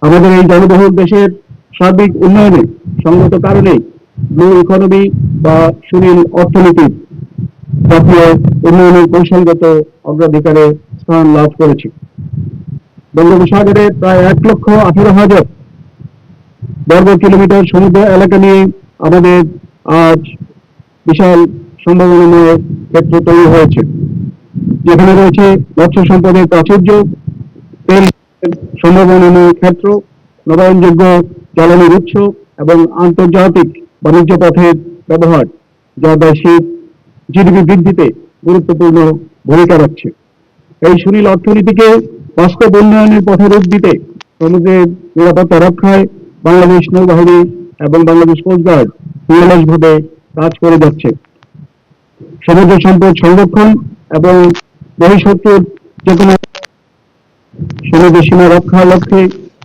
আমাদের এই জনবহুল দেশের সার্বিক উন্নয়নে সঙ্গত কারণে ব্লু ইকোনমি বা সুনীল অর্থনীতির জাতীয় উন্নয়নের কৌশলগত অগ্রাধিকারে স্থান লাভ করেছে। বঙ্গোপসাগরে প্রায় 1,18,000 বর্গ কিলোমিটার সমুদ্র এলাকা নিয়ে আমাদের আজ বিশাল সম্ভাবনাময় ক্ষেত্র তৈরি হয়েছে, যেখানে রয়েছে মৎস্য সম্পদের প্রাচুর্য, তেল সম্ভাবনাময় ক্ষেত্র, নবায়নযোগ্য জ্বালানির উৎস এবং আন্তর্জাতিক বাণিজ্য পথের ব্যবহার, যা বৈশ্বিক জিডিপি বৃদ্ধিতে গুরুত্বপূর্ণ ভূমিকা রাখছে। এই সুনীল অর্থনীতিকে বাস্তব উন্নয়নের পথে রূপ দিতে সমুদ্রের নিরাপত্তা রক্ষায় বাংলাদেশ নৌবাহিনী এবং বাংলাদেশ কোস্টগার্ড নিরলসভাবে কাজ করে যাচ্ছে। সমুদ্র সম্পদ সংরক্ষণ এবং বহিঃশত্রুর যে কোনো সমুদ্র সীমা রক্ষার লক্ষ্যে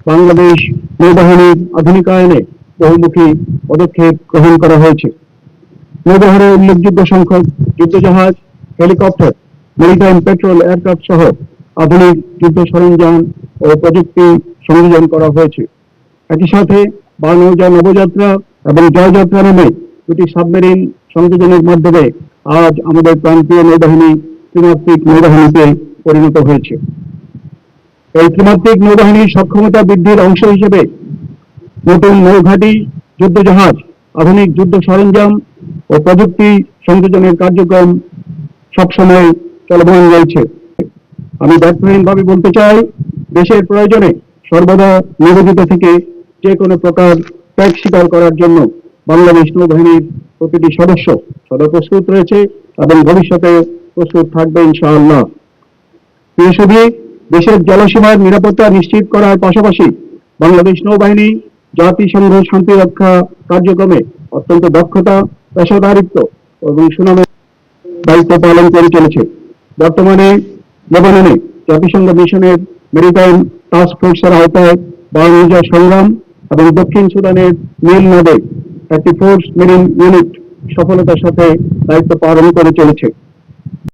বাংলাদেশ নৌবাহিনীর আধুনিকায়নে বহুমুখী পদক্ষেপ গ্রহণ করা হয়েছে। নৌবহরে উল্লেখযোগ্য সংখ্যক যুদ্ধজাহাজ, হেলিকপ্টার, মেরিটাইম পেট্রোল এয়ারক্রাফট সহ আধুনিক যুদ্ধ সরঞ্জাম ও প্রযুক্তি সংযোজন করা হয়েছে। একই সাথে বানৌজা নবযাত্রা এবং জয়যাত্রা নামে দুটি সাবমেরিন সংযোজনের মাধ্যমে আজ আমাদের প্রান্তীয় নৌবাহিনী ত্রিমাত্রিক নৌবাহিনীতে পরিণত হয়েছে। এই ত্রিমাত্রিক নৌবাহিনীর সক্ষমতা বৃদ্ধির অংশ হিসেবে নতুন নৌঘাঁটি, যুদ্ধজাহাজ, আধুনিক যুদ্ধ সরঞ্জাম ও প্রযুক্তি সংযোজনের কার্যক্রম সবসময় চলমান রয়েছে। আমি ব্যর্থহীনভাবে বলতে চাই, দেশের প্রয়োজনে সর্বদা নিবেদিত থেকে যে কোনো প্রকার ত্যাগ স্বীকার করার জন্য বাংলাদেশ নৌবাহিনীর প্রতিটি সদস্য সদা প্রস্তুত রয়েছে এবং ভবিষ্যতে প্রস্তুত থাকবে ইনশাআল্লাহ। প্রিয় সভী, দেশের জলসীমার নিরাপত্তা নিশ্চিত করার পাশাপাশি বাংলাদেশ নৌবাহিনী জাতিসংঘ শান্তিরক্ষা কার্যক্রমে অত্যন্ত দক্ষতা, পেশাদারিত্ব এবং সুনামের দায়িত্ব পালন করে চলেছে। বর্তমানে লেবাননে জাতিসংঘ মিশনের মেরিটাইম টাস্ক ফোর্সের আওতায় বানৌজা সংগ্রাম এবং দক্ষিণ সুদানের নীল নদে একটি ফোর্স মেরিন ইউনিট সফলতার সাথে দায়িত্ব পালন করে চলেছে।